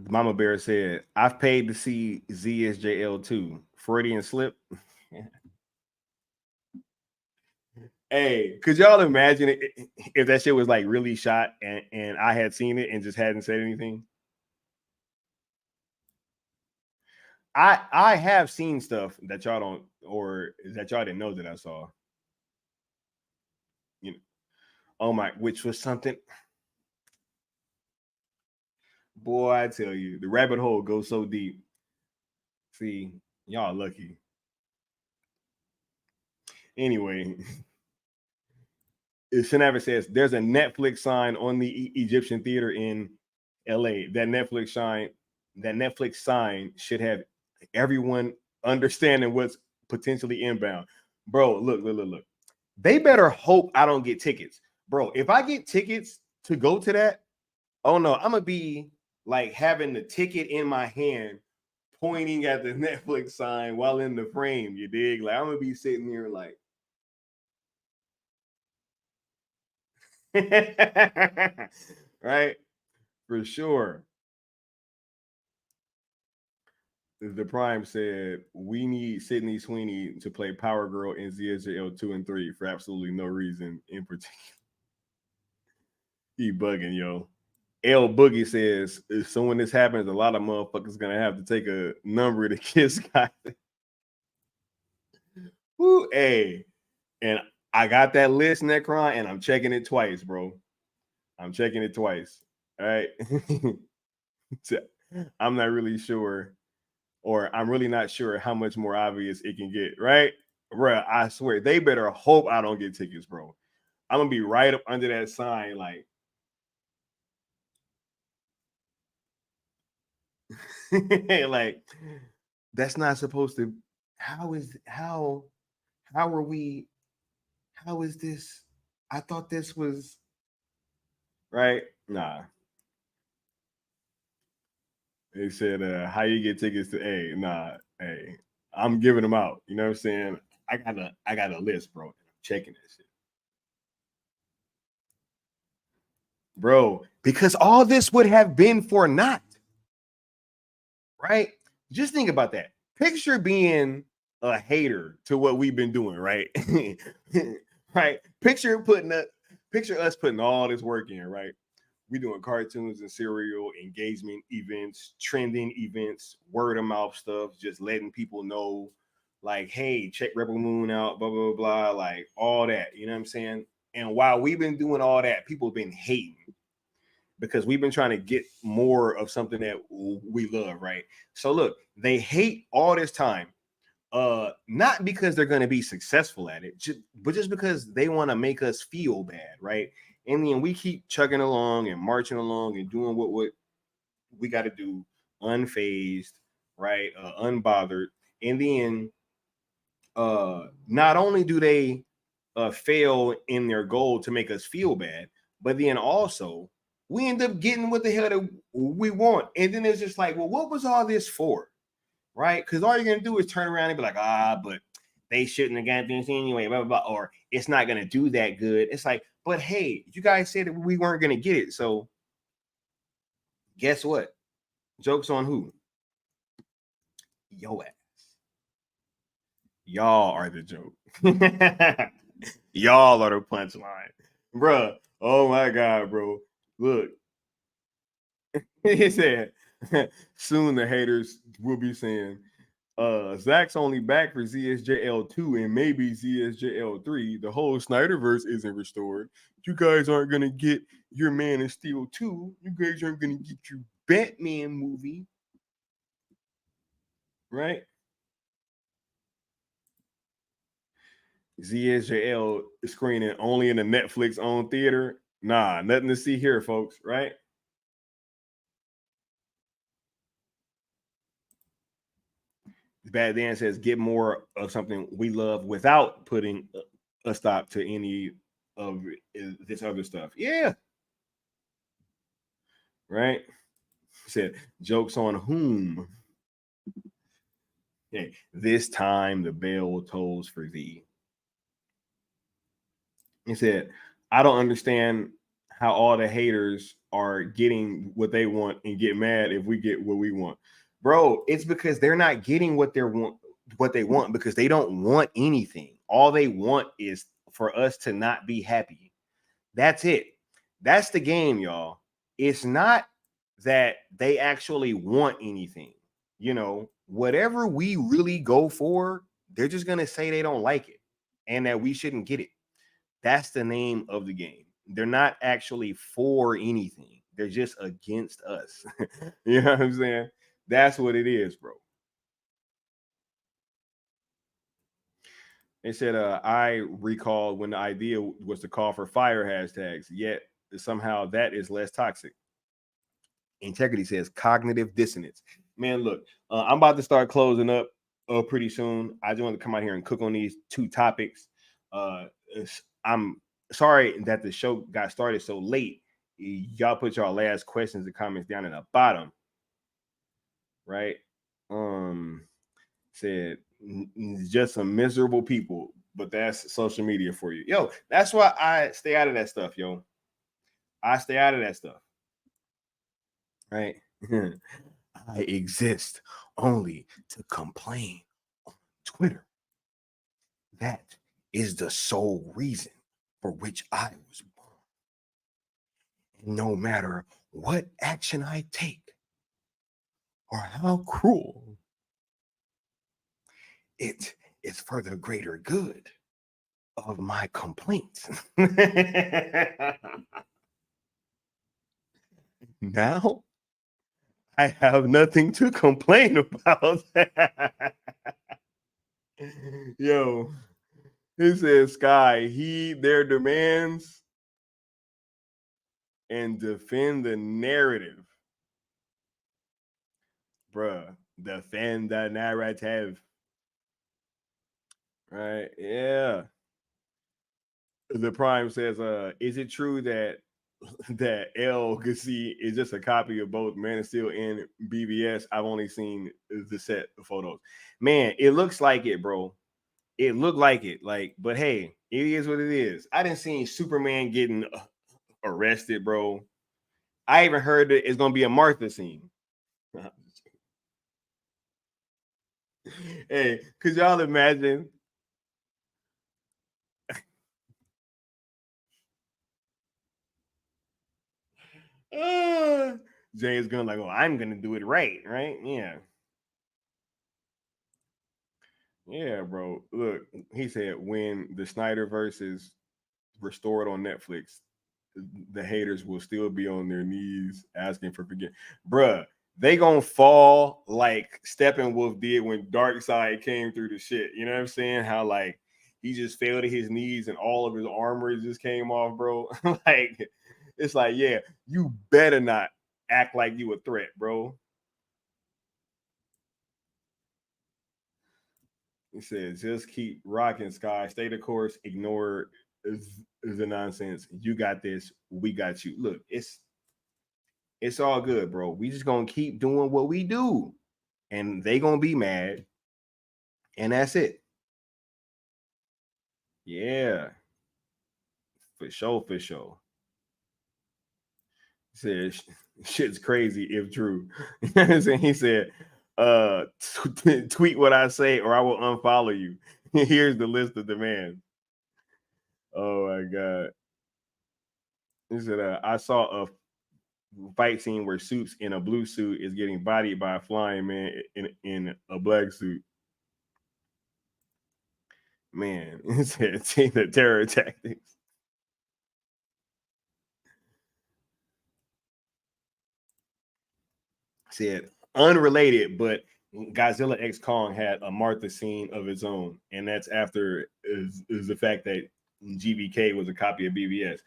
Mama Bear said, I've paid to see ZSJL too. Freudian slip. Hey, could y'all imagine if that shit was like really shot and I had seen it and just hadn't said anything? I have seen stuff that y'all don't, or that y'all didn't know that I saw. Oh my, which was something. Boy, I tell you, the rabbit hole goes so deep. See, y'all lucky. Anyway, Shanava says there's a Netflix sign on the Egyptian theater in LA. That Netflix sign should have everyone understanding what's potentially inbound. Bro, look. They better hope I don't get tickets. Bro, if I get tickets to go to that, oh no, I'm gonna be like having the ticket in my hand, pointing at the Netflix sign while in the frame. You dig? Like I'm gonna be sitting here like, right? For sure. The Prime said we need Sydney Sweeney to play Power Girl in ZSJL 2 and 3 for absolutely no reason in particular. He bugging, yo. L Boogie says, so when this happens, a lot of motherfuckers gonna have to take a number to kiss guy. Woo, hey. And I got that list, Necron, and I'm checking it twice, bro. I'm checking it twice. All right. I'm not really sure, or I'm really not sure how much more obvious it can get, right? Bro, I swear, they better hope I don't get tickets, bro. I'm gonna be right up under that sign, like, like that's not supposed to. How are we? How is this? I thought this was right. Nah. They said, how you get tickets to hey, nah, hey, I'm giving them out. You know what I'm saying? I got a list, bro. checking that shit. Bro, because all this would have been for naught. Right? Just think about that. Picture being a hater to what we've been doing, right? Right? Picture us putting all this work in, right? We doing cartoons and serial engagement events, trending events, word of mouth stuff, just letting people know, like, hey, check Rebel Moon out, blah, blah, blah, like all that. You know what I'm saying? And while we've been doing all that, people have been hating because we've been trying to get more of something that we love, right? So look, they hate all this time, not because they're going to be successful at it, but just because they want to make us feel bad, right? And then we keep chugging along and marching along and doing what we got to do, unfazed, right? Unbothered. And then not only do they fail in their goal to make us feel bad, but then also we end up getting what the hell that we want. And then it's just like, well, what was all this for? Right? Because all you're going to do is turn around and be like, but they shouldn't have got this anyway, blah, blah, blah, or it's not going to do that good. It's like, but hey, you guys said that we weren't going to get it. So guess what? Joke's on who? Yo ass. Y'all are the joke. Y'all are the punchline. Bruh. Oh my God, bro. Look. He said, soon the haters will be saying, Zack's only back for ZSJL2 and maybe ZSJL3. The whole Snyderverse isn't restored. You guys aren't going to get your Man of Steel 2. You guys aren't going to get your Batman movie. Right? ZSJL screening only in the Netflix owned theater. Nah, nothing to see here, folks. Right? Bad Dan says, get more of something we love without putting a stop to any of this other stuff. Yeah. Right? He said, jokes on whom? Hey, this time the bell tolls for thee. He said, I don't understand how all the haters are getting what they want and get mad if we get what we want. Bro, it's because they're not getting what they want because they don't want anything. All they want is for us to not be happy. That's it. That's the game, y'all. It's not that they actually want anything. You know, whatever we really go for, they're just going to say they don't like it and that we shouldn't get it. That's the name of the game. They're not actually for anything. They're just against us. You know what I'm saying? That's what it is, bro. They said, I recall when the idea was to call for fire hashtags, yet somehow that is less toxic. Integrity says cognitive dissonance. Man, look, I'm about to start closing up pretty soon. I just want to come out here and cook on these two topics. I'm sorry that the show got started so late. Y'all put y'all last questions and comments down in the bottom. Right? Said just some miserable people, but that's social media for you. Yo, that's why I stay out of that stuff, yo. I stay out of that stuff. Right? I exist only to complain on Twitter. That is the sole reason for which I was born. And no matter what action I take or how cruel, it is for the greater good of my complaints. Now I have nothing to complain about. Yo, it says Sky, heed their demands and defend the narrative. Bruh, defend the narrative. Right? Yeah. The Prime says, is it true that El Gassi is just a copy of both Man of Steel and BVS? I've only seen the set of photos. Man, it looks like it, bro. It looked like it, like, but hey, it is what it is. I didn't see Superman getting arrested, bro. I even heard that it's gonna be a Martha scene. Hey, could y'all imagine? James Gunn, like, oh, I'm gonna do it right? Yeah. Yeah, bro. Look, he said when the Snyderverse is restored on Netflix, the haters will still be on their knees asking for forgiveness. Bruh, they gonna fall like Steppenwolf did when Darkseid came through the shit. You know what I'm saying? How like he just fell to his knees and all of his armor just came off, bro. Like it's like, yeah, you better not act like you a threat, bro. He said, just keep rocking, Sky. Stay the course. Ignore the nonsense. You got this. We got you. Look, it's all good, bro. We just gonna keep doing what we do, and they gonna be mad, and that's it. Yeah, for sure, for sure. He said, shit's crazy if true. He said, tweet what I say or I will unfollow you. Here's the list of demands. Oh my god. He said, I saw a fight scene where Suits in a blue suit is getting bodied by a flying man in a black suit. Man, it said the terror tactics. Said unrelated, but Godzilla X Kong had a Martha scene of its own, and that's after is the fact that GBK was a copy of BBS,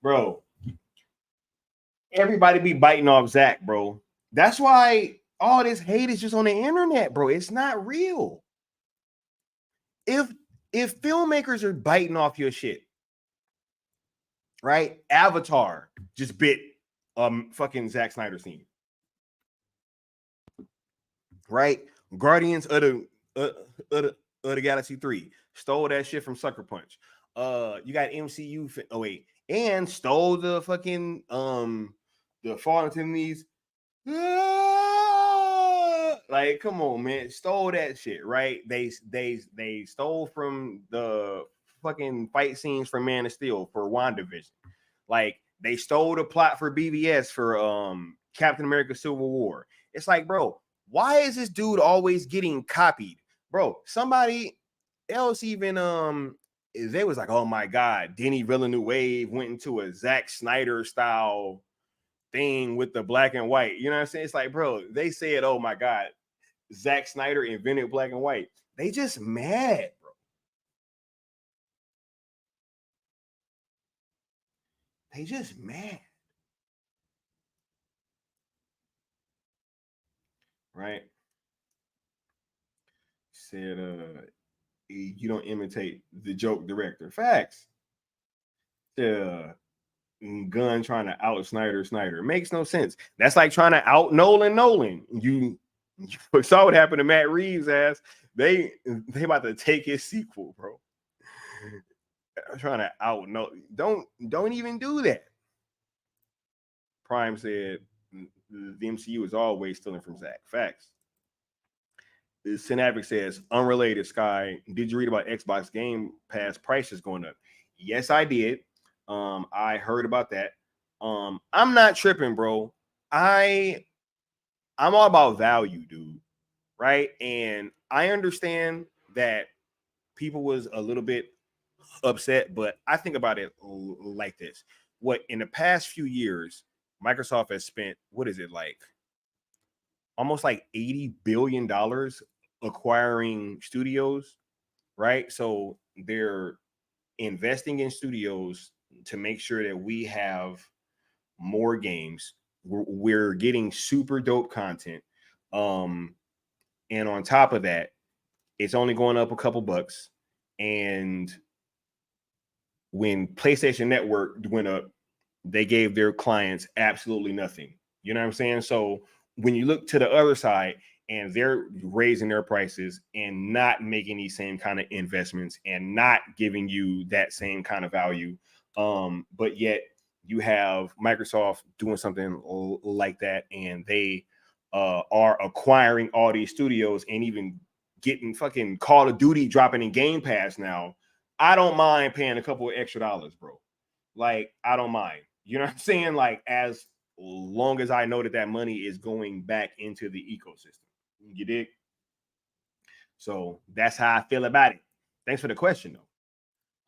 bro. Everybody be biting off Zack, bro. That's why all this hate is just on the internet, bro. It's not real. If filmmakers are biting off your shit, right? Avatar just bit fucking Zack Snyder scene. Right? Guardians of the Galaxy 3 stole that shit from Sucker Punch. You got MCU and stole the fucking the Fallen Enemies. Like, come on, man. Stole that shit, right? They stole from the fucking fight scenes for Man of Steel for WandaVision. Like, they stole the plot for BVS for Captain America Civil War. It's like, bro, why is this dude always getting copied? Bro, somebody else even they was like, oh my god, Denny Villeneuve went into a Zack Snyder style thing with the black and white. You know what I'm saying? It's like, bro, they said, oh my god, Zack Snyder invented black and white. They just mad, bro. They just mad. Right? Said you don't imitate the joke director. Facts. Gunn trying to out Snyder makes no sense. That's like trying to out Nolan. You saw what happened to Matt Reeves' ass. They about to take his sequel, bro. I'm trying to out no. Don't even do that. Prime said the MCU is always stealing from Zack. Facts. Synavic says, unrelated, Sky. Did you read about Xbox Game Pass prices going up? Yes, I did. I heard about that. I'm not tripping, bro. I'm all about value, dude. Right? And I understand that people was a little bit upset, but I think about it like this. What in the past few years, Microsoft has spent, what is it like? Almost like $80 billion acquiring studios, right? So they're investing in studios to make sure that we have more games. We're getting super dope content. And on top of that, it's only going up a couple bucks. And when PlayStation Network went up, they gave their clients absolutely nothing. You know what I'm saying? So when you look to the other side, and they're raising their prices and not making these same kind of investments and not giving you that same kind of value. But yet you have Microsoft doing something like that, and they are acquiring all these studios and even getting fucking Call of Duty dropping in Game Pass now. I don't mind paying a couple of extra dollars, bro. Like, I don't mind. You know what I'm saying? Like, as long as I know that money is going back into the ecosystem. You dig? So that's how I feel about it. Thanks for the question,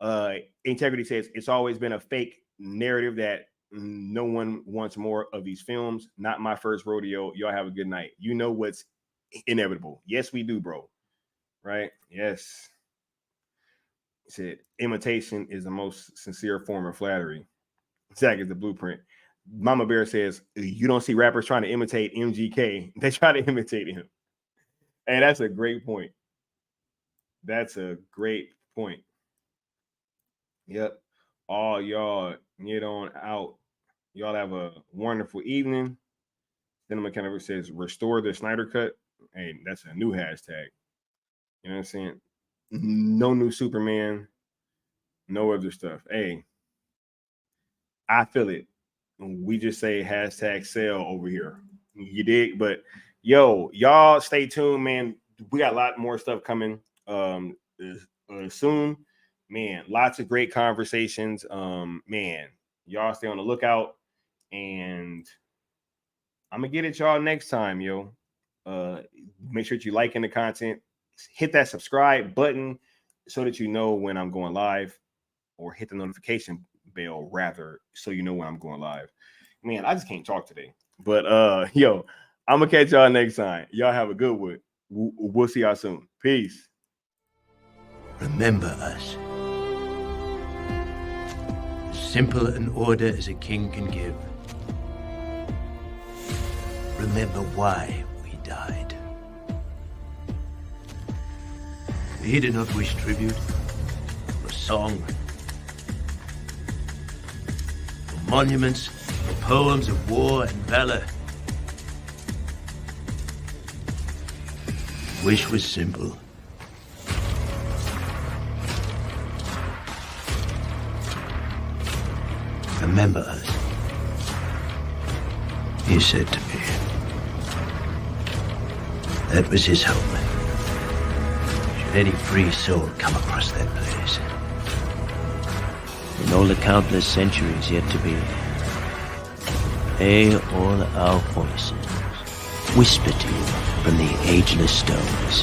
though. Integrity says it's always been a fake narrative that no one wants more of these films. Not my first rodeo. Y'all have a good night. You know what's inevitable. Yes, we do, bro. Right? Yes. He said imitation is the most sincere form of flattery. Zack is the blueprint. Mama Bear says you don't see rappers trying to imitate MGK. They try to imitate him. And that's a great point. That's a great point. Yep. All y'all get on out. Y'all have a wonderful evening. Cinema Kennever says restore the Snyder cut. Hey, that's a new hashtag. You know what I'm saying? No new Superman. No other stuff. Hey, I feel it. We just say hashtag sell over here. You dig? But yo, y'all stay tuned, man. We got a lot more stuff coming soon. Man, lots of great conversations. Man, y'all stay on the lookout. And I'm gonna get at y'all next time, yo. Make sure that you liking the content. Hit that subscribe button so that you know when I'm going live, or hit the notification bell rather, so you know when I'm going live. Man, I just can't talk today. But yo, I'm gonna catch y'all next time. Y'all have a good one. We'll see y'all soon. Peace. Remember us. Simple an order as a king can give. Remember why we died. We did not wish tribute, or song, or monuments, or poems of war and valor. Wish was simple. Remember us, he said to me. That was his hope. Should any free soul come across that place, in all the countless centuries yet to be, may all our voices whisper to you from the ageless stones.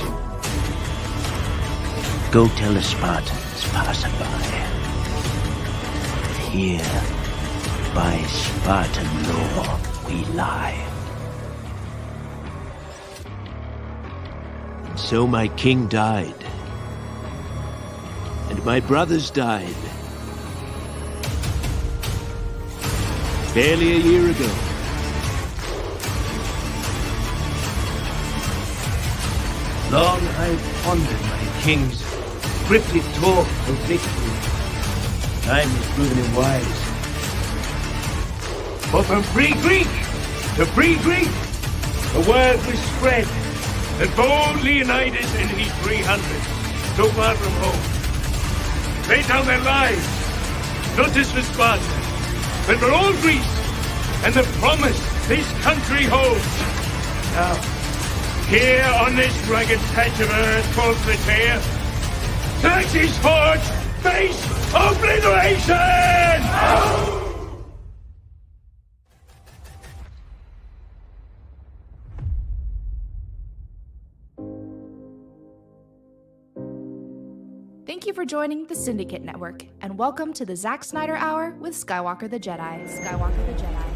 Go tell the Spartans passerby, here, by Spartan law, we lie. And so my king died, and my brothers died. Barely a year ago. Long I've pondered my king's cryptic talk of victory. Time has proven him wise. For from free Greek to free Greek, the word was spread that bold Leonidas and his 300 so far from home laid down their lives, not just for Sparta, but for all Greece and the promise this country holds. Now, here on this rugged patch of earth called Plataea, Xerxes forged face obliteration! Thank you for joining the Syndicate Network, and welcome to the Zack Snyder Hour with Skywalker the Jedi. Skywalker the Jedi.